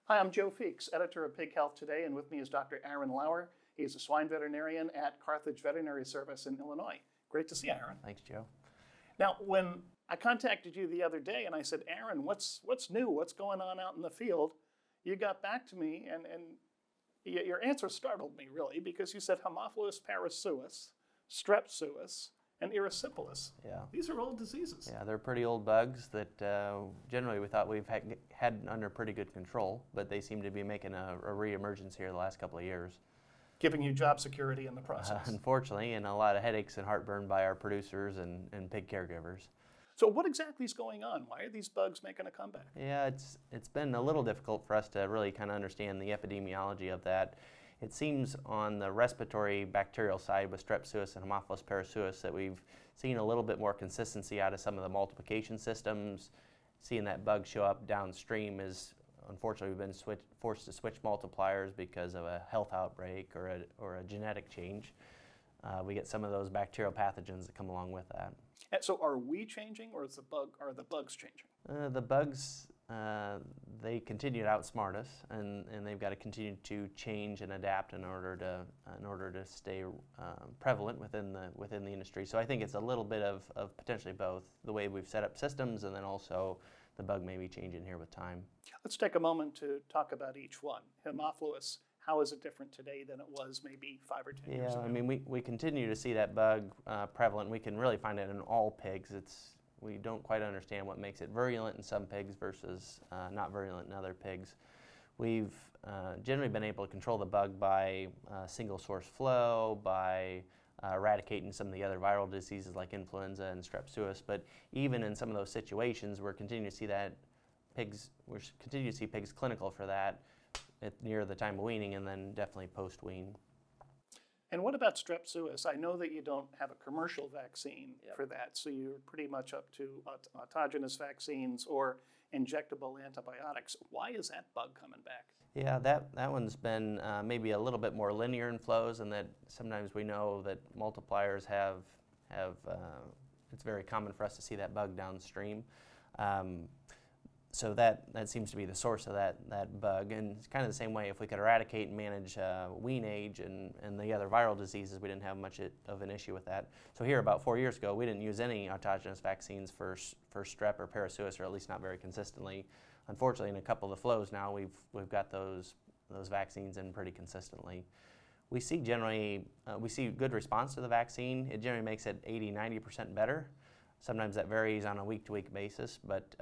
Hi, I'm Joe Feeks, editor of Pig Health Today, and with me is Dr. Aaron Lauer. He's a swine veterinarian at Carthage Veterinary Service in Illinois. Great to see you, Aaron. Thanks, Joe. Now, when I contacted you the other day and I said, Aaron, what's new? What's going on out in the field? You got back to me, and your answer startled me, really, because you said Haemophilus, parasuis, strep suis, and erysipelas. Yeah. These are old diseases. Yeah, they're pretty old bugs that generally we thought we've had under pretty good control, but they seem to be making a re-emergence here the last couple of years. Giving you job security in the process. Unfortunately, and a lot of headaches and heartburn by our producers and pig caregivers. So what exactly is going on? Why are these bugs making a comeback? Yeah, it's been a little difficult for us to really kind of understand the epidemiology of that. It seems on the respiratory bacterial side with strep suis and Haemophilus parasuis that we've seen a little bit more consistency out of some of the multiplication systems. Seeing that bug show up downstream is, unfortunately, we've been forced to switch multipliers because of a health outbreak or a genetic change. We get some of those bacterial pathogens that come along with that. And so are we changing, or are the bugs changing? The bugs, they continue to outsmart us, and they've got to continue to change and adapt in order to stay prevalent within the industry. So I think it's a little bit of potentially both, the way we've set up systems, and then also the bug may be changing here with time. Let's take a moment to talk about each one. Haemophilus, how is it different today than it was maybe 5 or 10 years ago? Yeah, I mean, we continue to see that bug prevalent. We can really find it in all pigs. We don't quite understand what makes it virulent in some pigs versus not virulent in other pigs. We've generally been able to control the bug by single source flow, by eradicating some of the other viral diseases like influenza and strep suis. But even in some of those situations, we're continuing to see pigs clinical for that near the time of weaning, and then definitely post-wean. And what about strep suis? I know that you don't have a commercial vaccine for that, so you're pretty much up to autogenous vaccines or injectable antibiotics. Why is that bug coming back? Yeah, that one's been maybe a little bit more linear in flows, and that sometimes we know that multipliers have it's very common for us to see that bug downstream. So that seems to be the source of that bug, and it's kind of the same way if we could eradicate and manage wean age and the other viral diseases, we didn't have much of an issue with that. So here about 4 years ago, we didn't use any autogenous vaccines for strep or parasuis, or at least not very consistently. Unfortunately, in a couple of the flows now, we've got those vaccines in pretty consistently. We see good response to the vaccine. It generally makes it 80–90% better. Sometimes that varies on a week-to-week basis, but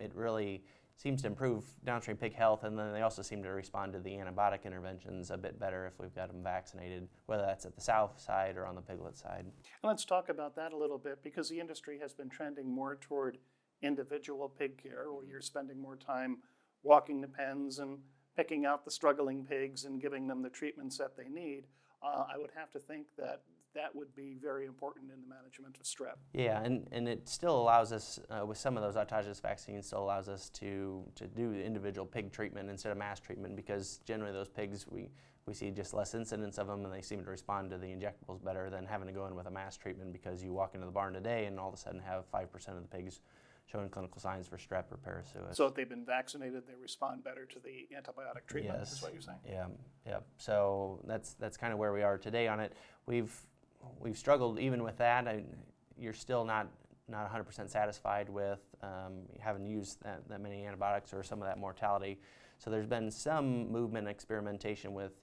it really seems to improve downstream pig health, and then they also seem to respond to the antibiotic interventions a bit better if we've got them vaccinated, whether that's at the sow side or on the piglet side. And let's talk about that a little bit, because the industry has been trending more toward individual pig care, where you're spending more time walking the pens and picking out the struggling pigs and giving them the treatments that they need. I would have to think that would be very important in the management of strep. Yeah, and it still allows us, with some of those autogenous vaccines, still allows us to do the individual pig treatment instead of mass treatment, because generally those pigs, we see just less incidence of them, and they seem to respond to the injectables better than having to go in with a mass treatment, because you walk into the barn today and all of a sudden have 5% of the pigs showing clinical signs for strep or parasuis. So if they've been vaccinated, they respond better to the antibiotic treatment, yes. Is what you're saying? Yeah. So that's kind of where we are today on it. We've struggled even with that. You're still not 100% satisfied with having used that many antibiotics or some of that mortality. So there's been some movement and experimentation with,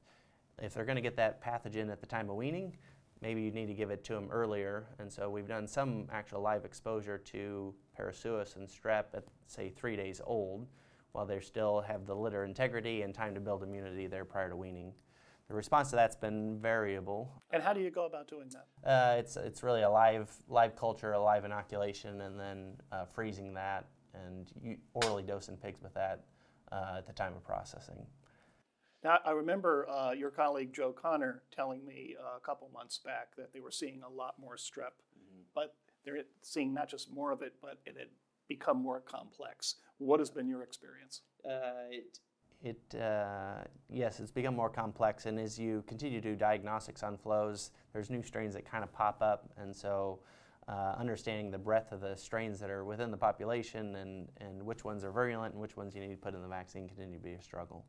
if they're going to get that pathogen at the time of weaning, maybe you need to give it to them earlier. And so we've done some actual live exposure to parasuis and strep at, say, 3 days old, while they still have the litter integrity and time to build immunity there prior to weaning. The response to that's been variable. And how do you go about doing that? It's really a live culture, a live inoculation, and then freezing that and orally dosing pigs with that at the time of processing. Now, I remember your colleague Joe Connor telling me a couple months back that they were seeing a lot more strep, but they're seeing not just more of it, but it had become more complex. What has been your experience? Yes, it's become more complex, and as you continue to do diagnostics on flows, there's new strains that kind of pop up, and so understanding the breadth of the strains that are within the population and which ones are virulent and which ones you need to put in the vaccine continue to be a struggle.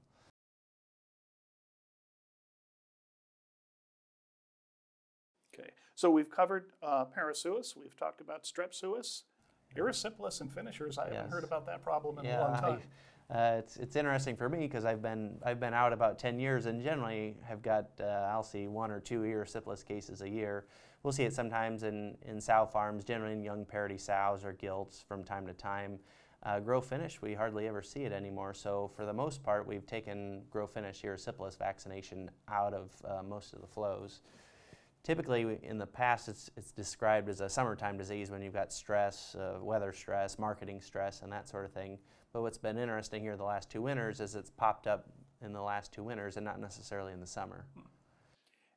Okay, so we've covered parasuis, we've talked about strep suis, erysipelas and finishers. I haven't heard about that problem in a long time. It's interesting for me because I've been out about 10 years and generally have got I'll see 1 or 2 erysipelas cases a year. We'll see it sometimes in sow farms, generally in young parity sows or gilts from time to time. Grow finish, we hardly ever see it anymore. So for the most part, we've taken grow finish erysipelas vaccination out of most of the flows. Typically, in the past, it's described as a summertime disease when you've got stress, weather stress, marketing stress, and that sort of thing. But what's been interesting here the last 2 winters is it's popped up in the last 2 winters and not necessarily in the summer.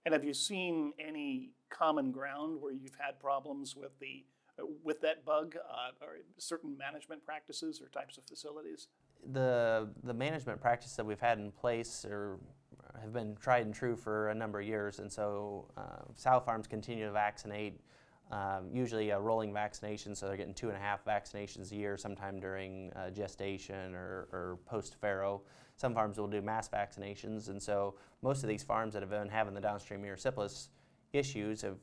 And have you seen any common ground where you've had problems with that bug, or certain management practices or types of facilities? The management practices that we've had in place have been tried and true for a number of years, and so sow farms continue to vaccinate, usually a rolling vaccination, so they're getting 2.5 vaccinations a year, sometime during gestation or post-farrow. Some farms will do mass vaccinations, and so most of these farms that have been having the downstream erysipelas issues have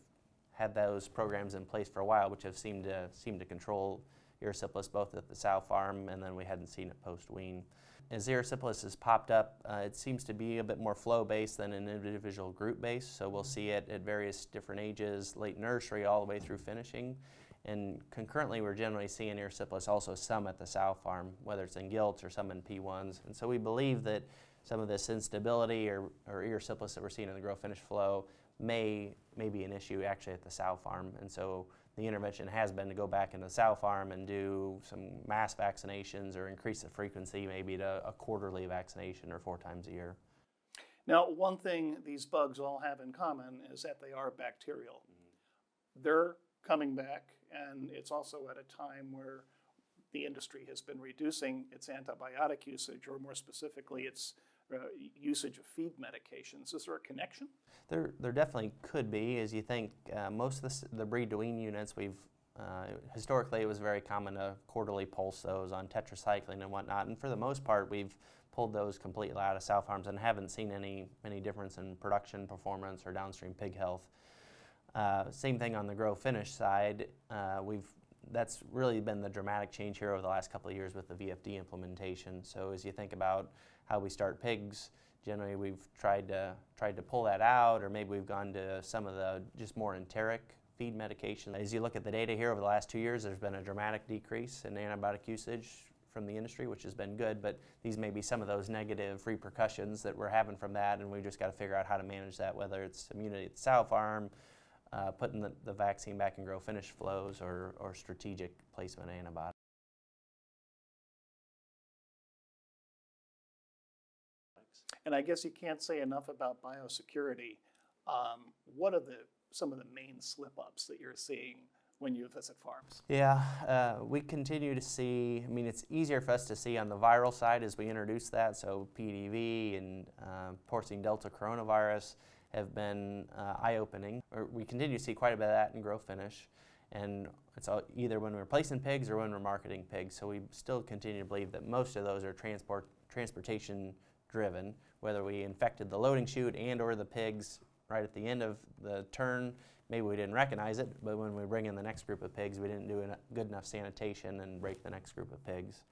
had those programs in place for a while, which have seemed to control erysipelas both at the sow farm, and then we hadn't seen it post-wean. As erysipelas has popped up, it seems to be a bit more flow-based than an individual group-based, so we'll see it at various different ages, late nursery all the way through finishing. And concurrently, we're generally seeing erysipelas also some at the sow farm, whether it's in gilts or some in P1s. And so we believe that some of this instability or erysipelas that we're seeing in the grow finish flow may be an issue actually at the sow farm. And so the intervention has been to go back into the sow farm and do some mass vaccinations or increase the frequency maybe to a quarterly vaccination or 4 times a year. Now, one thing these bugs all have in common is that they are bacterial. They're coming back, and it's also at a time where the industry has been reducing its antibiotic usage, or more specifically, its usage of feed medications. Is there a connection? There definitely could be. As you think, most of the breed to wean units, historically it was very common to quarterly pulse those on tetracycline and whatnot, and for the most part we've pulled those completely out of sow farms and haven't seen any difference in production performance or downstream pig health. Same thing on the grow finish side. That's really been the dramatic change here over the last couple of years with the VFD implementation. So as you think about how we start pigs, generally we've tried to pull that out, or maybe we've gone to some of the just more enteric feed medication. As you look at the data here over the last 2 years, there's been a dramatic decrease in antibiotic usage from the industry, which has been good, but these may be some of those negative repercussions that we're having from that, and we've just got to figure out how to manage that, whether it's immunity at the sow farm, putting the vaccine back in grow finish flows, or strategic placement of antibiotics. And I guess you can't say enough about biosecurity. What are some of the main slip-ups that you're seeing when you visit farms? Yeah, we continue to see, it's easier for us to see on the viral side as we introduce that, so PDV and porcine delta coronavirus have been eye-opening. We continue to see quite a bit of that in grow finish, and it's either when we're placing pigs or when we're marketing pigs, so we still continue to believe that most of those are transportation driven, whether we infected the loading chute and or the pigs right at the end of the turn. Maybe we didn't recognize it, but when we bring in the next group of pigs, we didn't do good enough sanitation and break the next group of pigs.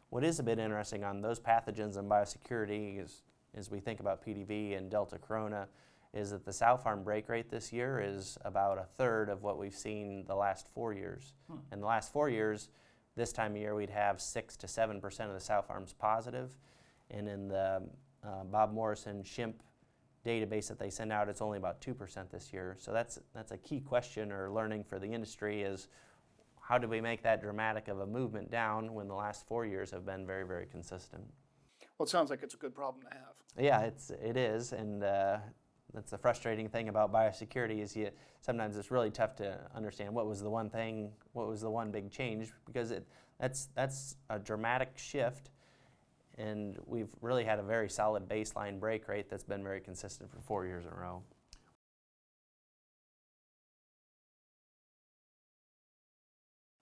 What is a bit interesting on those pathogens and biosecurity is, as we think about PDV and Delta Corona, is that the sow farm break rate this year is about 1/3 of what we've seen the last 4 years. In the last 4 years, this time of year, we'd have 6 to 7% of the sow farms positive, and in the Bob Morrison Shimp database that they send out, it's only about 2% this year. So that's a key question or learning for the industry is, how do we make that dramatic of a movement down when the last 4 years have been very, very consistent? Well, it sounds like it's a good problem to have. Yeah, it is, and that's the frustrating thing about biosecurity is sometimes it's really tough to understand what was the one thing, what was the one big change, because that's a dramatic shift. And we've really had a very solid baseline break rate that's been very consistent for 4 years in a row.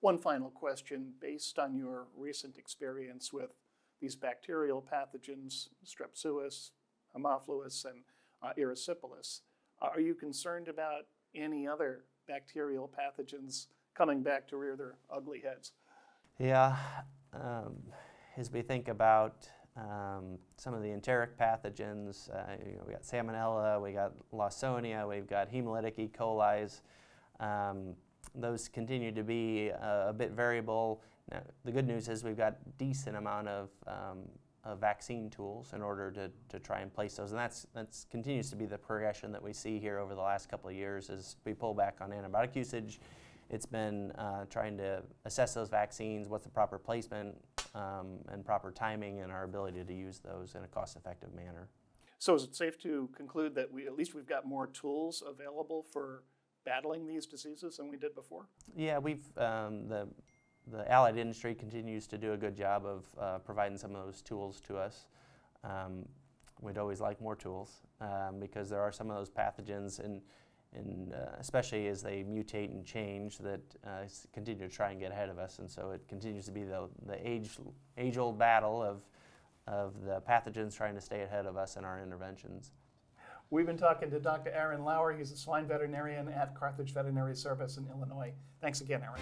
One final question, based on your recent experience with these bacterial pathogens, strep suis, Haemophilus, and erysipelas, are you concerned about any other bacterial pathogens coming back to rear their ugly heads? Yeah, as we think about some of the enteric pathogens, we got Salmonella, we got Lawsonia, we've got hemolytic E. coli's. Those continue to be a bit variable. Now, the good news is we've got decent amount of vaccine tools in order to try and place those, and that's continues to be the progression that we see here over the last couple of years as we pull back on antibiotic usage. It's been trying to assess those vaccines, what's the proper placement and proper timing, and our ability to use those in a cost-effective manner. So is it safe to conclude that we've got more tools available for battling these diseases than we did before? Yeah, the allied industry continues to do a good job of providing some of those tools to us. We'd always like more tools because there are some of those pathogens, and especially as they mutate and change, that continue to try and get ahead of us. And so it continues to be the age-old battle of the pathogens trying to stay ahead of us in our interventions. We've been talking to Dr. Aaron Lauer. He's a swine veterinarian at Carthage Veterinary Service in Illinois. Thanks again, Aaron.